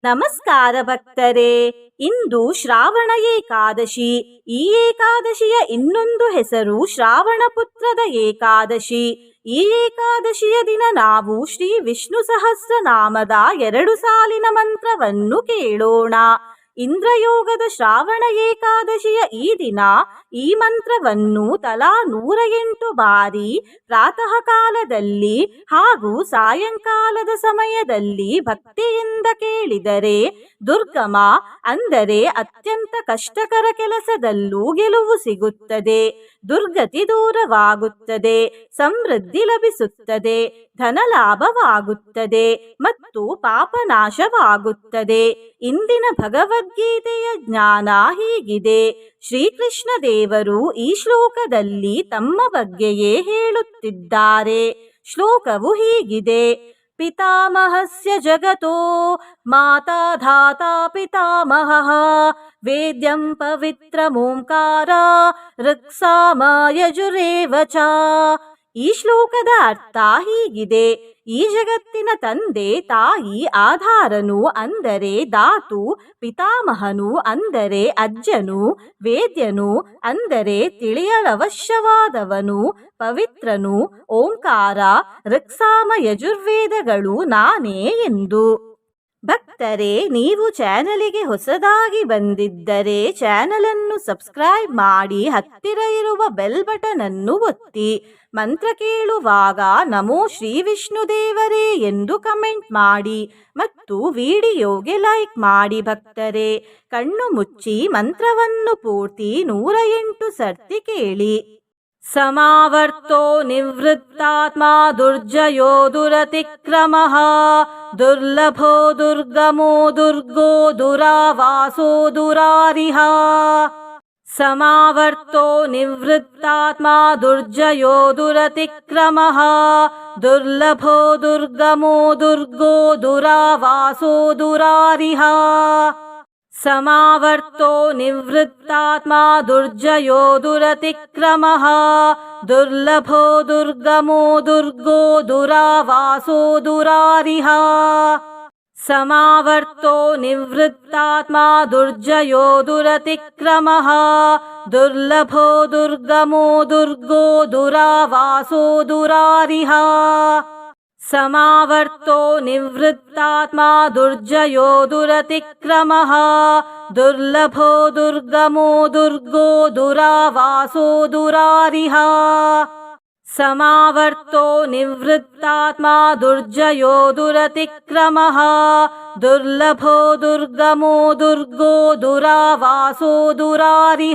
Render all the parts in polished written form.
ನಮಸ್ಕಾರ ಭಕ್ತರೇ. ಇಂದು ಶ್ರಾವಣ ಏಕಾದಶಿ. ಈ ಏಕಾದಶಿಯ ಇನ್ನೊಂದು ಹೆಸರು ಶ್ರಾವಣ ಪುತ್ರದ ಏಕಾದಶಿ. ಈ ಏಕಾದಶಿಯ ದಿನ ನಾವು ಶ್ರೀ ವಿಷ್ಣು ಸಹಸ್ರನಾಮದ 2 ಸಾಲಿನ ಮಂತ್ರವನ್ನು ಕೇಳೋಣ. ಇಂದ್ರಯೋಗದ ಶ್ರಾವಣ ಏಕಾದಶಿಯ ಈ ದಿನ ಈ ಮಂತ್ರವನ್ನು ತಲಾ 108 ಬಾರಿ ಪ್ರಾತಃ ಕಾಲದಲ್ಲಿ ಹಾಗೂ ಸಾಯಂಕಾಲದ ಸಮಯದಲ್ಲಿ ಭಕ್ತಿಯಿಂದ ಕೇಳಿದರೆ ದುರ್ಗಮ ಅಂದರೆ ಅತ್ಯಂತ ಕಷ್ಟಕರ ಕೆಲಸದಲ್ಲೂ ಗೆಲುವು ಸಿಗುತ್ತದೆ, ದುರ್ಗತಿ ದೂರವಾಗುತ್ತದೆ, ಸಮೃದ್ಧಿ ಲಭಿಸುತ್ತದೆ, ಧನಲಾಭವಾಗುತ್ತದೆ ಮತ್ತು ಪಾಪನಾಶವಾಗುತ್ತದೆ. ಇಂದಿನ ಭಗವದ್ಗೀತೆಯ ಜ್ಞಾನ ಹೀಗಿದೆ. ಶ್ರೀಕೃಷ್ಣ ದೇವರು ಈ ಶ್ಲೋಕದಲ್ಲಿ ತಮ್ಮ ಬಗ್ಗೆಯೇ ಹೇಳುತ್ತಿದ್ದಾರೆ. ಶ್ಲೋಕವು ಹೀಗಿದೆ: ಪಿತಾಮಹಸ್ಯ ಜಗತೋ ಮಾತಾ ಧಾತಾ ಪಿತಾಮಹಃ ವೇದ್ಯಂ ಪವಿತ್ರಮೋಂಕಾರ ಋಕ್ಸಾಮ ಯಜುರೇವ ಚ. ಈ ಶ್ಲೋಕದ ಅರ್ಥ ಹೀಗಿದೆ: ಈ ಜಗತ್ತಿನ ತಂದೆ ತಾಯಿ ಆಧಾರನು ಅಂದರೆ ಧಾತು, ಪಿತಾಮಹನು ಅಂದರೆ ಅಜ್ಜನು, ವೇದ್ಯನು ಅಂದರೆ ತಿಳಿಯಲವಶ್ಯವಾದವನು, ಪವಿತ್ರನು ಓಂಕಾರ, ಋಕ್ಸಾಮ ಯಜುರ್ವೇದಗಳು ನಾನೇ ಎಂದು. ಭಕ್ತರೇ, ನೀವು ಚಾನಲಿಗೆ ಹೊಸದಾಗಿ ಬಂದಿದ್ದರೆ ಚಾನಲನ್ನು ಸಬ್ಸ್ಕ್ರೈಬ್ ಮಾಡಿ ಹತ್ತಿರ ಇರುವ ಬೆಲ್ ಬಟನ್ ಅನ್ನು ಒತ್ತಿ. ಮಂತ್ರ ಕೇಳುವಾಗ ನಮೋ ಶ್ರೀ ವಿಷ್ಣು ದೇವರೇ ಎಂದು ಕಮೆಂಟ್ ಮಾಡಿ ಮತ್ತು ವಿಡಿಯೋಗೆ ಲೈಕ್ ಮಾಡಿ. ಭಕ್ತರೇ, ಕಣ್ಣು ಮುಚ್ಚಿ ಮಂತ್ರವನ್ನು ಪೂರ್ತಿ 108 ಸರ್ತಿ ಕೇಳಿ. ಸಮಾವರ್ತೋ ನಿವೃತ್ತಾತ್ಮ ದುರ್ಜಯೋ ದುರತಿಕ್ರಮಃ ದುರ್ಲಭೋ ದುರ್ಗಮೋ ದುರ್ಗೋ ದುರಾವಾಸೋ ದುರಾರಿಹ. ಸಮಾವರ್ತೋ ನಿವೃತ್ತಾತ್ಮ ದುರ್ಜಯೋ ದುರತಿಕ್ರಮಃ ದುರ್ಲಭೋ ದುರ್ಗಮೋ ದುರ್ಗೋ ದುರಾವಾಸೋ ದುರಾರಿಹ. ಸಮಾವರ್ತೋ ನಿವೃತ್ತಾತ್ಮ ದುರ್ಜಯೋ ದುರತಿಕ್ರಮಃ ದುರ್ಲಭೋ ದುರ್ಗಮೋ ದುರ್ಗೋ ದುರಾವಾಸೋ ದುರಾರಿಹ. ಸಮಾವರ್ತೋ ನಿವೃತ್ತಾತ್ಮ ದುರ್ಜಯೋ ದುರತಿಕ್ರಮಃ ದುರ್ಲಭೋ ದುರ್ಗಮೋ ದುರ್ಗೋ ದುರಾವಾಸೋ ದುರಾರಿಹ. ಸಮಾವರ್ತೋ ನಿವೃತ್ತಾತ್ಮ ದುರ್ಜಯೋ ದುರತಿಕ್ರಮಃ ದುರ್ಲಭೋ ದುರ್ಗಮೋ ದುರ್ಗೋ ದುರಾವಾಸೋ ದುರಾರಿಹ. ಸಮಾವರ್ತೋ ನಿವೃತ್ತಾತ್ಮ ದುರ್ಜಯೋ ದುರತಿಕ್ರಮಃ ದುರ್ಲಭೋ ದುರ್ಗಮೋ ದುರ್ಗೋ ದುರಾವಾಸೋ ದುರಾರಿಹ.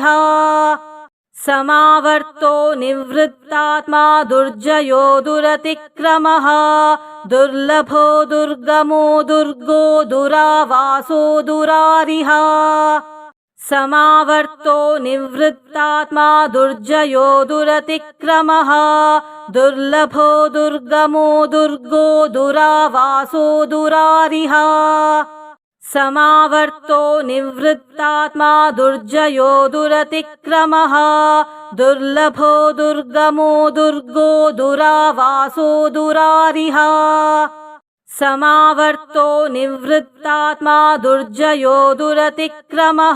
ಸಮಾವರ್ತೋ ನಿವೃತ್ತಾತ್ಮ ದುರ್ಜಯೋ ದುರತಿಕ್ರಮಃ ದುರ್ಲಭೋ ದುರ್ಗಮೋ ದುರ್ಗೋ ದುರಾವಾಸೋ ದುರಾರಿಹ. ಸಮಾವರ್ತೋ ನಿವೃತ್ತಾತ್ಮ ದುರ್ಜಯೋ ದುರತಿಕ್ರಮಃ ದುರ್ಲಭೋ ದುರ್ಗಮೋ ದುರ್ಗೋ ದುರಾವಾಸೋ ದುರಾರಿಹ. ಸಮಾವರ್ತೋ ನಿವೃತ್ತಾತ್ಮ ದುರ್ಜಯೋ ದುರತಿಕ್ರಮಃ ದುರ್ಲಭೋ ದುರ್ಗಮೋ ದುರ್ಗೋ ದುರಾವಾಸೋ ದುರಾರಿಹ. ಸಮಾವರ್ತೋ ನಿವೃತ್ತಾತ್ಮ ದುರ್ಜಯೋ ದುರತಿಕ್ರಮಃ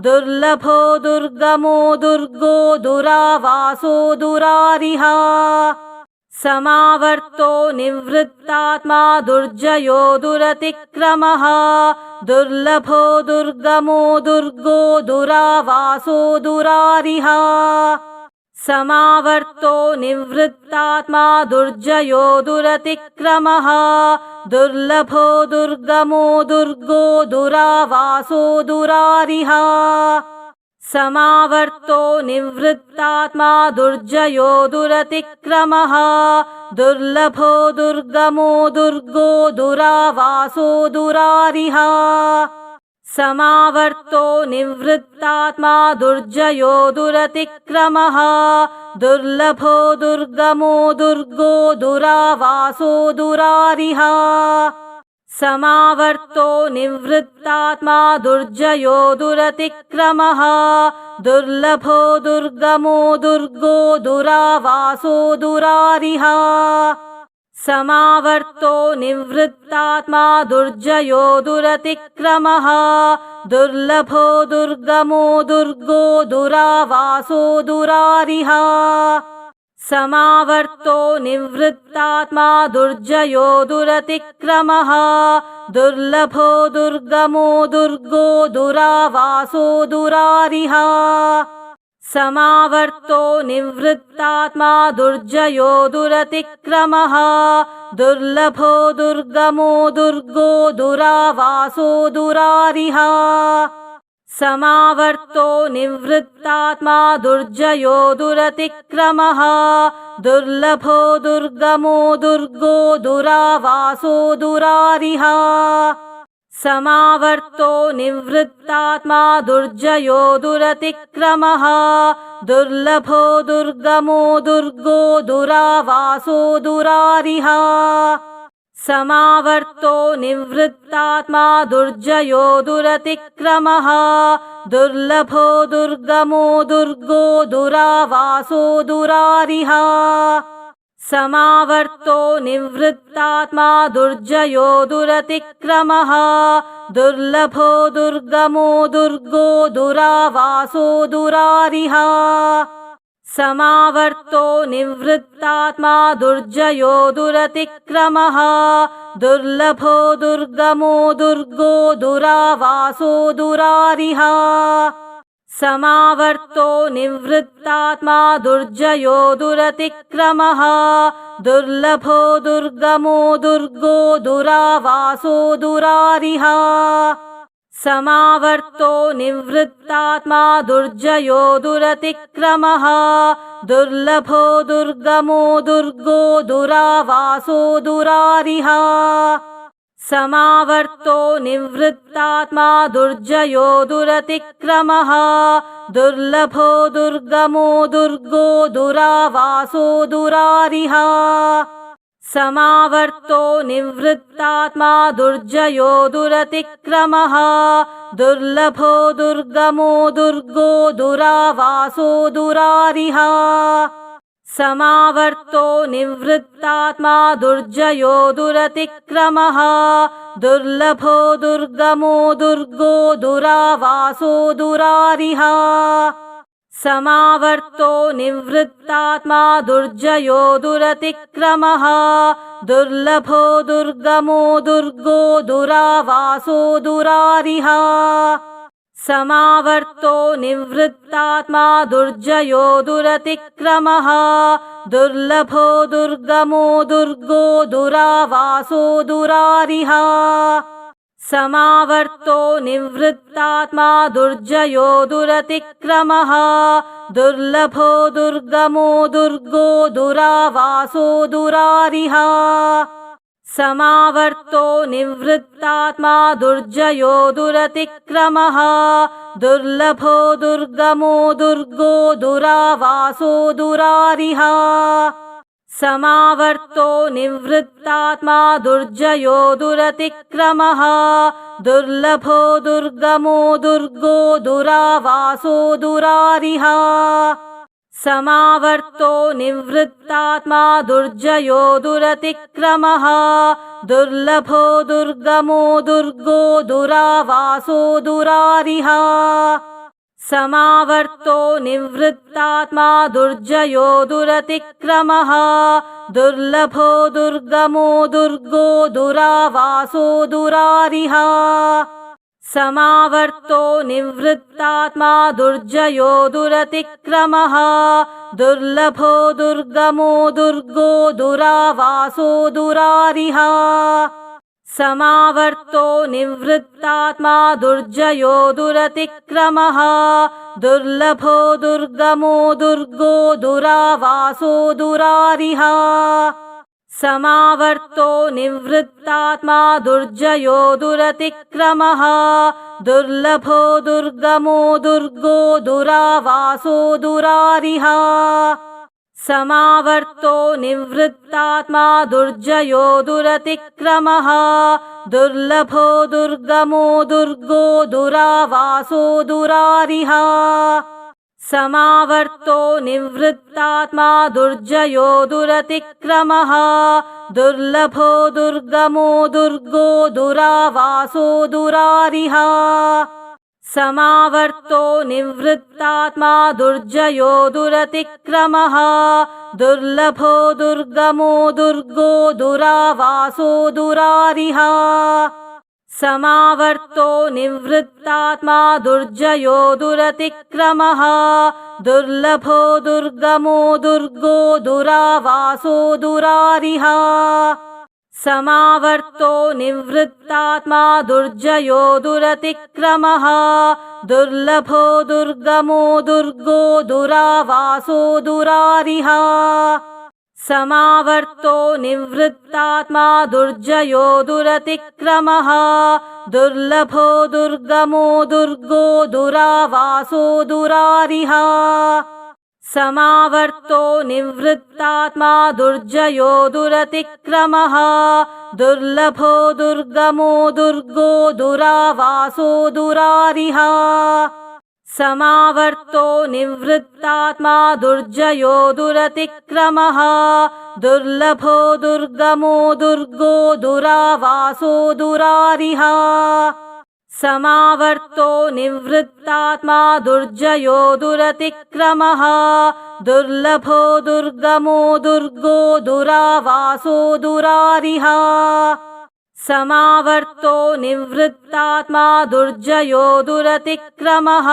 ದುರ್ಲಭೋ ದುರ್ಗಮೋ ದುರ್ಗೋ ದುರಾವಾಸೋ ದುರಾರಿಹ. ಸಮಾವರ್ತೋ ನಿವೃತ್ತಾತ್ಮ ದುರ್ಜಯೋ ದುರತಿಕ್ರಮಃ ದುರ್ಲಭೋ ದುರ್ಗಮೋ ದುರ್ಗೋ ದುರಾವಾಸೋ ದುರಾರಿಹ. ಸಮಾವರ್ತೋ ನಿವೃತ್ತಾತ್ಮ ದುರ್ಜಯೋ ದುರತಿಕ್ರಮಃ ದುರ್ಲಭೋ ದುರ್ಗಮೋ ದುರ್ಗೋ ದುರಾವಾಸೋ ದುರಾರಿಹ. ಸಮಾವರ್ತೋ ನಿವೃತ್ತಾತ್ಮ ದುರ್ಜಯೋ ದುರತಿಕ್ರಮಃ ದುರ್ಲಭೋ ದುರ್ಗಮೋ ದುರ್ಗೋ ದುರಾವಾಸೋ ದುರಾರಿಹ. ಸಮಾವರ್ತೋ ನಿವೃತ್ತಾತ್ಮ ದುರ್ಜಯೋ ದುರತಿಕ್ರಮಃ ದುರ್ಲಭೋ ದುರ್ಗಮೋ ದುರ್ಗೋ ದುರಾವಾಸೋ ದುರಾರಿಹ. ಸಮಾವರ್ತೋ ನಿವೃತ್ತಾತ್ಮ ದುರ್ಜಯೋ ದುರತಿಕ್ರಮಃ ದುರ್ಲಭೋ ದುರ್ಗಮೋ ದುರ್ಗೋ ದುರಾವಾಸೋ ದುರಾರಿಹ. समावर्तो निवृत्तात्मा दुर्जयो दुरतिक्रमः दुर्लभो दुर्गमो दुर्गो दुरावासो दुरारिः समावर्तो निवृत्तात्मा दुर्जयो दुरतिक्रमः दुर्लभो दुर्गमो दुर्गो दुरावासो दुरारिः समावर्तो निवृत्तात्मा दुर्जयो दुरतिक्रमः दुर्लभो दुर्गमो दुर्गो दुरावासो दुरारिः समावर्तो निवृत्तात्मा दुर्जयो दुरतिक्रमः दुर्लभो दुर्गमो दुर्गो दुरावासो दुरारिः समावर्तो निवृत्तात्मा दुर्जयो दुरतिक्रमः दुर्लभो दुर्गमो दुर्गो दुरावासो दुरारिः समावर्तो निवृत्तात्मा दुर्जयो दुरतिक्रमः दुर्लभो दुर्गमो दुर्गो दुरावासो दुरारिः समावर्तो निवृत्तात्मा दुर्जयो दुरतिक्रमः दुर्लभो दुर्गमो दुर्गो दुरावासो दुरारिः समावर्तो निवृत्तात्मा दुर्जयो दुरतिक्रमः दुर्लभो दुर्गमो दुर्गो दुरावासो दुरारिः समावर्तो निवृत्तात्मा दुर्जयो दुरतिक्रमः दुर्लभो दुर्गमो दुर्गो दुरावासो दुरारिः समावर्तो निवृत्तात्मा दुर्जयो दुरतिक्रमः दुर्लभो दुर्गमो दुर्गो दुरावासो दुरारिः समावर्तो निवृत्तात्मा दुर्जयो दुरतिक्रमः दुर्लभो दुर्गमो दुर्गो दुरावासो दुरारिः समावर्तो निवृत्तात्मा दुर्जयो दुरतिक्रमः दुर्लभो दुर्गमो दुर्गो दुरावासो दुरारिः समावर्तो निवृत्तात्मा दुर्जयो दुरतिक्रमः दुर्लभो दुर्गमो दुर्गो दुरावासो दुरारिः समावर्तो निवृत्तात्मा दुर्जयो दुरतिक्रमः दुर्लभो दुर्गमो दुर्गो दुरावासो दुरारिः समावर्तो निवृत्तात्मा दुर्जयो दुरतिक्रमः दुर्लभो दुर्गमो दुर्गो दुरावासो दुरारिः समावर्तो निवृत्तात्मा दुर्जयो दुरतिक्रमः दुर्लभो दुर्गमो दुर्गो दुरावासो दुरारिः समावर्तो निवृत्तात्मा दुर्जयो दुरतिक्रमः दुर्लभो दुर्गमो दुर्गो दुरावासो दुरारिः समावर्तो निवृत्तात्मा दुर्जयो दुरतिक्रमः दुर्लभो दुर्गमो दुर्गो दुरावासो दुरारिः समावर्तो निवृत्तात्मा दुर्जयो दुरतिक्रमः दुर्लभो दुर्गमो दुर्गो दुरावासो दुरारिः समावर्तो निवृत्तात्मा दुर्जयो दुरतिक्रमः दुर्लभो दुर्गमो दुर्गो दुरावासो दुरारिः समावर्तो निवृत्तात्मा दुर्जयो दुरतिक्रमः दुर्लभो दुर्गमो दुर्गो दुरावासो दुरारिः समावर्तो निवृत्तात्मा दुर्जयो दुरतिक्रमः दुर्लभो दुर्गमो दुर्गो दुरावासो दुरारिः समावर्तो निवृत्तात्मा दुर्जयो दुरतिक्रमः दुर्लभो दुर्गमो दुर्गो दुरावासो दुरारिः समावर्तो निवृत्तात्मा दुर्जयो दुरतिक्रमः दुर्लभो दुर्गमो दुर्गो दुरावासो दुरारिः समावर्तो निवृत्तात्मा दुर्जयो दुरतिक्रमः दुर्लभो दुर्गमो दुर्गो दुरावासो दुरारिः समावर्तो निवृत्तात्मा दुर्जयो दुरतिक्रमः दुर्लभो दुर्गमो दुर्गो दुरावासो दुरारिः समावर्तो निवृत्तात्मा दुर्जयो दुरतिक्रमः दुर्लभो दुर्गमो दुर्गो दुरावासो दुरारिः समावर्तो निवृत्तात्मा दुर्जयो दुरतिक्रमः दुर्लभो दुर्गमो दुर्गो दुरावासो दुरारिः समावर्तो निवृत्तात्मा दुर्जयो दुरतिक्रमः दुर्लभो दुर्गमो दुर्गो दुरावासो दुरारिः समावर्तो निवृत्तात्मा दुर्जयो दुरतिक्रमः दुर्लभो दुर्गमो दुर्गो दुरावासो दुरारिः समावर्तो निवृत्तात्मा दुर्जयो दुरतिक्रमः दुर्लभो दुर्गमो दुर्गो दुरावासो दुरारिः समावर्तो निवृत्तात्मा दुर्जयो दुरतिक्रमः दुर्लभो दुर्गमो दुर्गो दुरावासो दुरारिः समावर्तो निवृत्तात्मा दुर्जयो दुरतिक्रमः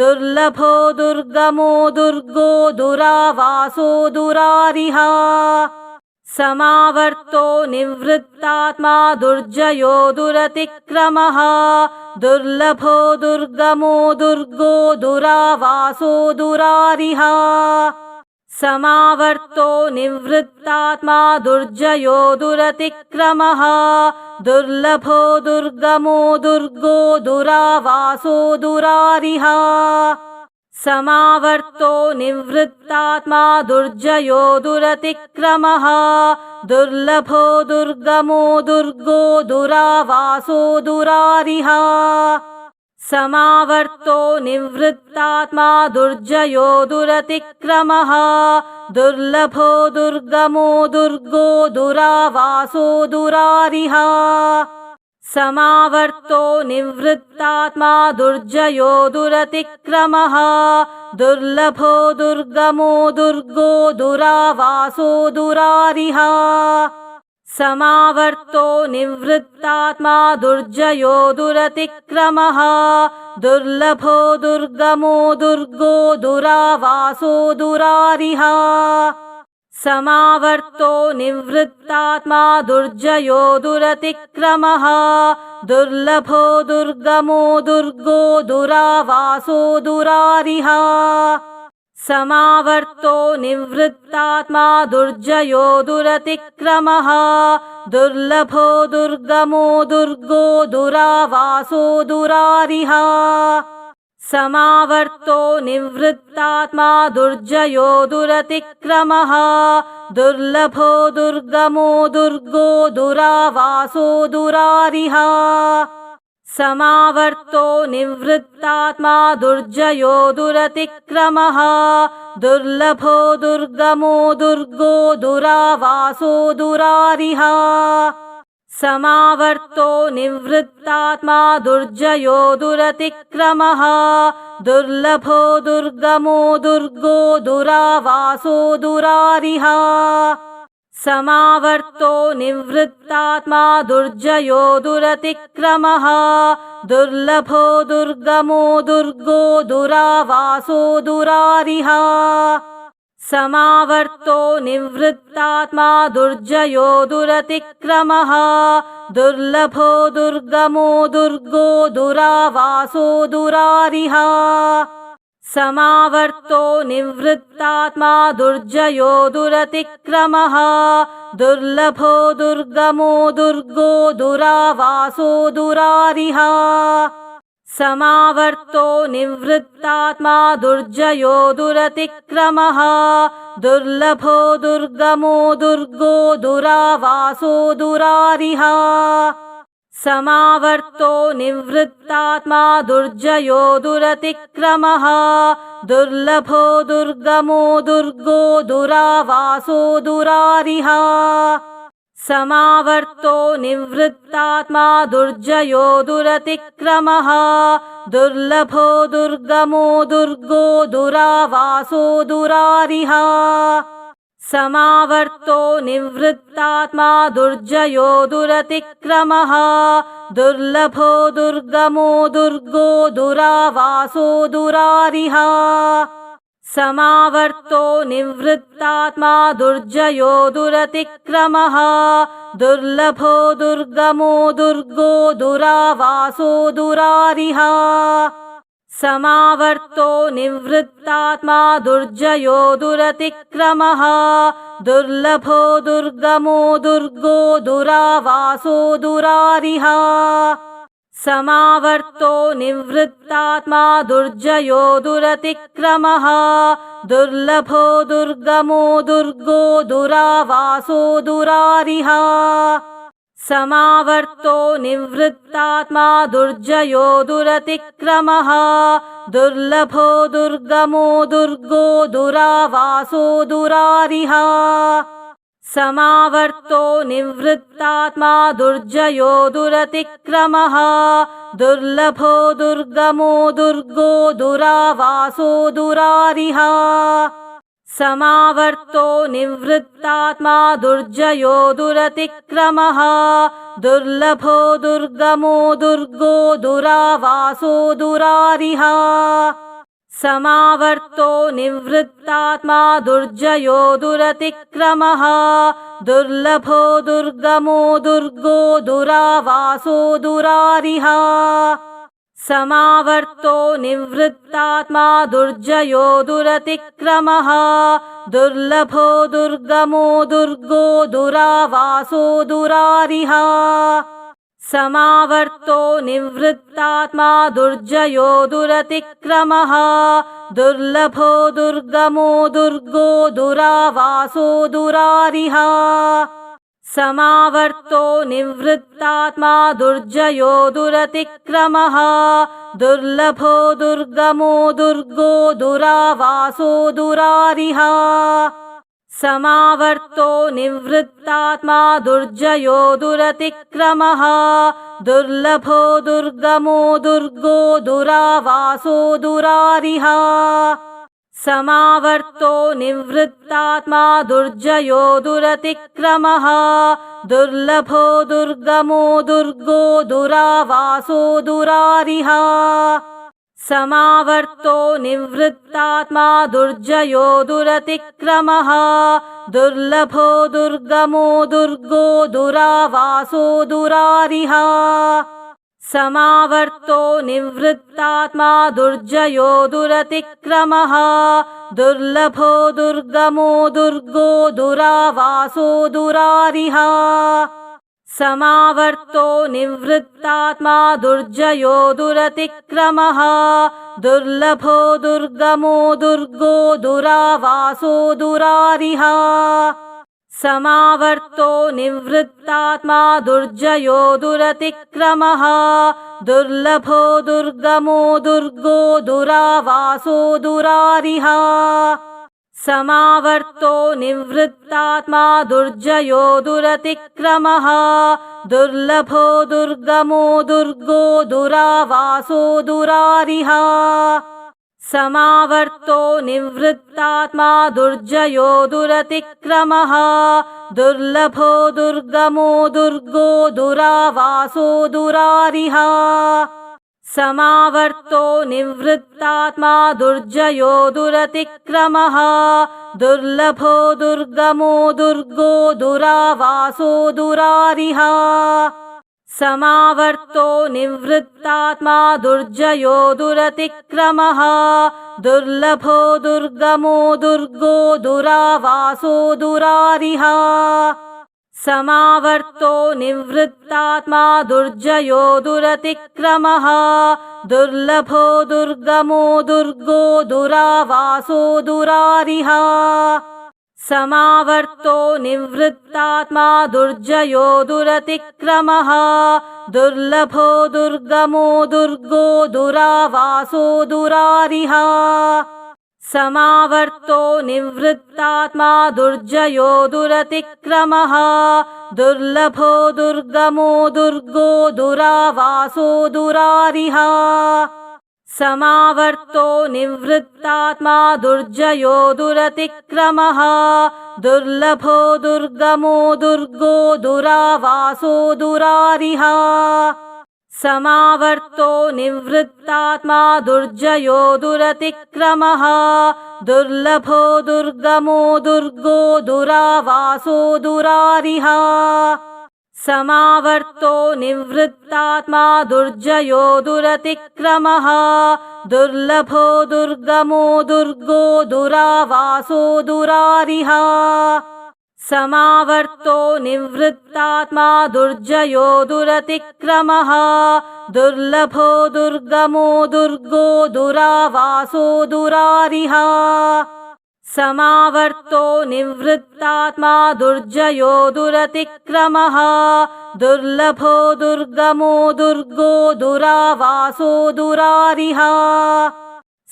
दुर्लभो दुर्गमो दुर्गो दुरावासो दुरारिः समावर्तो निवृत्तात्मा दुर्जयो दुरतिक्रमः दुर्लभो दुर्गमो दुर्गो दुरावासो दुरारिः समावर्तो निवृत्तात्मा दुर्जयो दुरतिक्रमः दुर्लभो दुर्गमो दुर्गो दुरावासो दुरारिः समावर्तो निवृत्तात्मा दुर्जयो दुरतिक्रमः दुर्लभो दुर्गमो दुर्गो दुरावासो दुरारिः समावर्तो निवृत्तात्मा दुर्जयो दुरतिक्रमः दुर्लभो दुर्गमो दुर्गो दुरावासो दुरारिः समावर्तो निवृत्तात्मा दुर्जयो दुरतिक्रमः दुर्लभो दुर्गमो दुर्गो दुरावासो दुरारिः समावर्तो निवृत्तात्मा दुर्जयो दुरतिक्रमः दुर्लभो दुर्गमो दुर्गो दुरावासो दुरारिः समावर्तो निवृत्तात्मा दुर्जयो दुरतिक्रमः दुर्लभो दुर्गमो दुर्गो दुरावासो दुरारिः समावर्तो निवृत्तात्मा दुर्जयो दुरतिक्रमः दुर्लभो दुर्गमो दुर्गो दुरावासो दुरारिः समावर्तो निवृत्तात्मा दुर्जयो दुरतिक्रमः दुर्लभो दुर्गमो दुर्गो दुरावासो दुरारिः समावर्तो निवृत्तात्मा दुर्जयो दुरतिक्रमः दुर्लभो दुर्गमो दुर्गो दुरावासो दुरारिः समावर्तो निवृत्तात्मा दुर्जयो दुरतिक्रमः दुर्लभो दुर्गमो दुर्गो दुरावासो दुरारिः समावर्तो निवृत्तात्मा दुर्जयो दुरतिक्रमः दुर्लभो दुर्गमो दुर्गो दुरावासो दुरारिः समावर्तो निवृत्तात्मा दुर्जयो दुरतिक्रमः दुर्लभो दुर्गमो दुर्गो दुरावासो दुरारिः समावर्तो निवृत्तात्मा दुर्जयो दुरतिक्रमः दुर्लभो दुर्गमो दुर्गो दुरावासो दुरारिः समावर्तो निवृत्तात्मा दुर्जयो दुरतिक्रमः दुर्लभो दुर्गमो दुर्गो दुरावासो दुरारिः समावर्तो निवृत्तात्मा दुर्जयो दुरतिक्रमः दुर्लभो दुर्गमो दुर्गो दुरावासो दुरारिः समावर्तो निवृत्तात्मा दुर्जयो दुरतिक्रमः दुर्लभो दुर्गमो दुर्गो दुरावासो दुरारिः समावर्तो निवृत्तात्मा दुर्जयो दुरतिक्रमः दुर्लभो दुर्गमो दुर्गो दुरावासो दुरारिः समावर्तो निवृत्तात्मा दुर्जयो दुरतिक्रमः दुर्लभो दुर्गमो दुर्गो दुरावासो दुरारिः समावर्तो निवृत्तात्मा दुर्जयो दुरतिक्रमः दुर्लभो दुर्गमो दुर्गो दुरावासो दुरारिः समावर्तो निवृत्तात्मा दुर्जयो दुरतिक्रमः दुर्लभो दुर्गमो दुर्गो दुरावासो दुरारिः समावर्तो निवृत्तात्मा दुर्जयो दुरतिक्रमः दुर्लभो दुर्गमो दुर्गो दुरावासो दुरारिः समावर्तो निवृत्तात्मा दुर्जयो दुरतिक्रमः दुर्लभो दुर्गमो दुर्गो दुरावासो दुरारिः समावर्तो निवृत्तात्मा दुर्जयो दुरतिक्रमः दुर्लभो दुर्गमो दुर्गो दुरावासो दुरारिः समावर्तो निवृत्तात्मा दुर्जयो दुरतिक्रमः दुर्लभो दुर्गमो दुर्गो दुरावासो दुरारिः समावर्तो निवृत्तात्मा दुर्जयो दुरतिक्रमः दुर्लभो दुर्गमो दुर्गो दुरावासो दुरारिः समावर्तो निवृत्तात्मा दुर्जयो दुरतिक्रमः दुर्लभो दुर्गमो दुर्गो दुरावासो दुरारिः समावर्तो निवृत्तात्मा दुर्जयो दुरतिक्रमः दुर्लभो दुर्गमो दुर्गो दुरावासो दुरारिः समावर्तो निवृत्तात्मा दुर्जयो दुरतिक्रमः दुर्लभो दुर्गमो दुर्गो दुरावासो दुरारिः समावर्तो निवृत्तात्मा दुर्जयो दुरतिक्रमः दुर्लभो दुर्गमो दुर्गो दुरावासो दुरारिः समावर्तो निवृत्तात्मा दुर्जयो दुरतिक्रमः दुर्लभो दुर्गमो दुर्गो दुरावासो दुरारिः समावर्तो निवृत्तात्मा दुर्जयो दुरतिक्रमः दुर्लभो दुर्गमो दुर्गो दुरावासो दुरारिः समावर्तो निवृत्तात्मा दुर्जयो दुरतिक्रमः दुर्लभो दुर्गमो दुर्गो दुरावासो दुरारिः समावर्तो निवृत्तात्मा दुर्जयो दुरतिक्रमः दुर्लभो दुर्गमो दुर्गो दुरावासो दुरारिः समावर्तो निवृत्तात्मा दुर्जयो दुरतिक्रमः दुर्लभो दुर्गमो दुर्गो दुरावासो दुरारिः समावर्तो निवृत्तात्मा दुर्जयो दुरतिक्रमः दुर्लभो दुर्गमो दुर्गो दुरावासो दुरारिः समावर्तो निवृत्तात्मा दुर्जयो दुरतिक्रमः दुर्लभो दुर्गमो दुर्गो दुरावासो दुरारिः समावर्तो निवृत्तात्मा दुर्जयो दुरतिक्रमः दुर्लभो दुर्गमो दुर्गो दुरावासो दुरारिः समावर्तो निवृत्तात्मा दुर्जयो दुरतिक्रमः दुर्लभो दुर्गमो दुर्गो दुरावासो दुरारिः समावर्तो निवृत्तात्मा दुर्जयो दुरतिक्रमः दुर्लभो दुर्गमो दुर्गो दुरावासो दुरारिः समावर्तो निवृत्तात्मा दुर्जयो दुरतिक्रमः दुर्लभो दुर्गमो दुर्गो दुरावासो दुरारिः समावर्तो निवृत्तात्मा दुर्जयो दुरतिक्रमः दुर्लभो दुर्गमो दुर्गो दुरावासो दुरारिः समावर्तो निवृत्तात्मा दुर्जयो दुरतिक्रमः दुर्लभो दुर्गमो दुर्गो दुरावासो दुरारिः समावर्तो निवृत्तात्मा दुर्जयो दुरतिक्रमः दुर्लभो दुर्गमो दुर्गो दुरावासो दुरारिः समावर्तो निवृत्तात्मा दुर्जयो दुरतिक्रमः दुर्लभो दुर्गमो दुर्गो दुरावासो दुरारिः समावर्तो निवृत्तात्मा दुर्जयो दुरतिक्रमः दुर्लभो दुर्गमो दुर्गो दुरावासो दुरारिः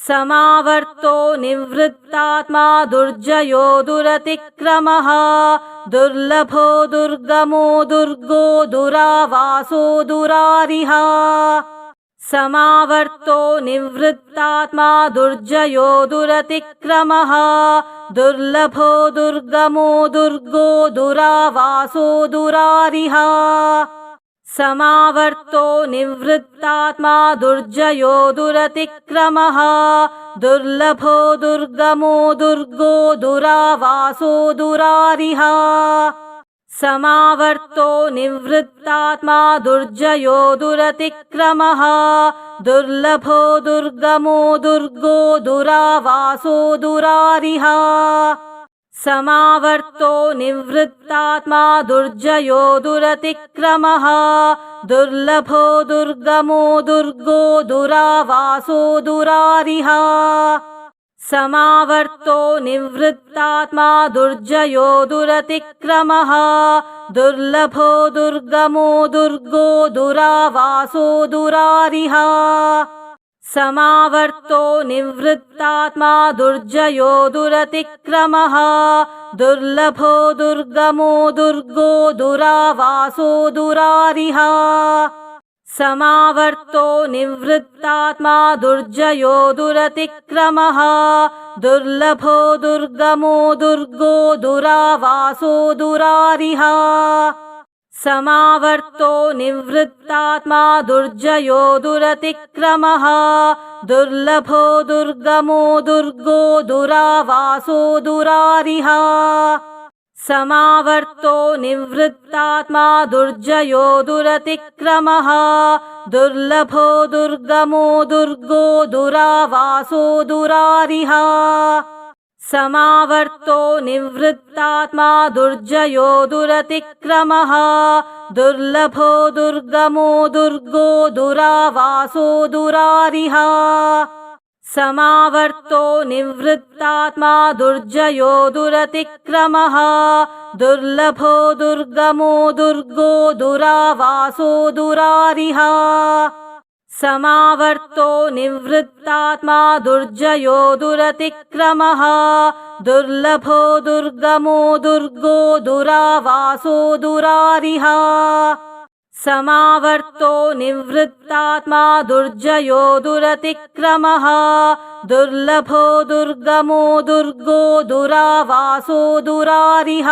समावर्तो निवृत्तात्मा दुर्जयो दुरतिक्रमः दुर्लभो दुर्गमो दुर्गो दुरावासो दुरारिः समावर्तो निवृत्तात्मा दुर्जयो दुरतिक्रमः दुर्लभो दुर्गमो दुर्गो दुरावासो दुरारिः समावर्तो निवृत्तात्मा दुर्जयो दुरतिक्रमः दुर्लभो दुर्गमो दुर्गो दुरावासो दुरारिः समावर्तो निवृत्तात्मा दुर्जयो दुरतिक्रमः दुर्लभो दुर्गमो दुर्गो दुरावासो दुरारिः समावर्तो निवृत्तात्मा दुर्जयो दुरतिक्रमः दुर्लभो दुर्गमो दुर्गो दुरावासो दुरारिः समावर्तो निवृत्तात्मा दुर्जयो दुरतिक्रमः दुर्लभो दुर्गमो दुर्गो दुरावासो दुरारिः समावर्तो निवृत्तात्मा दुर्जयो दुरतिक्रमः दुर्लभो दुर्गमो दुर्गो दुरावासो दुरारिः समावर्तो निवृत्तात्मा दुर्जयो दुरतिक्रमः दुर्लभो दुर्गमो दुर्गो दुरावासो दुरारिः समावर्तो निवृत्तात्मा दुर्जयो दुरतिक्रमः दुर्लभो दुर्गमो दुर्गो दुरावासो दुरारिः समावर्तो निवृत्तात्मा दुर्जयो दुरतिक्रमः दुर्लभो दुर्गमो दुर्गो दुरावासो दुरारिः समावर्तो निवृत्तात्मा दुर्जयो दुरतिक्रमः दुर्लभो दुर्गमो दुर्गो दुरावासो दुरारिः समावर्तो निवृत्तात्मा दुर्जयो दुरतिक्रमः दुर्लभो दुर्गमो दुर्गो दुरावासो दुरारिः समावर्तो निवृत्तात्मा दुर्जयो दुरतिक्रमः दुर्लभो दुर्गमो दुर्गो दुरावासो दुरारिः समावर्तो निवृत्तात्मा दुर्जयो दुरतिक्रमः दुर्लभो दुर्गमो दुर्गो दुरावासो दुरारिः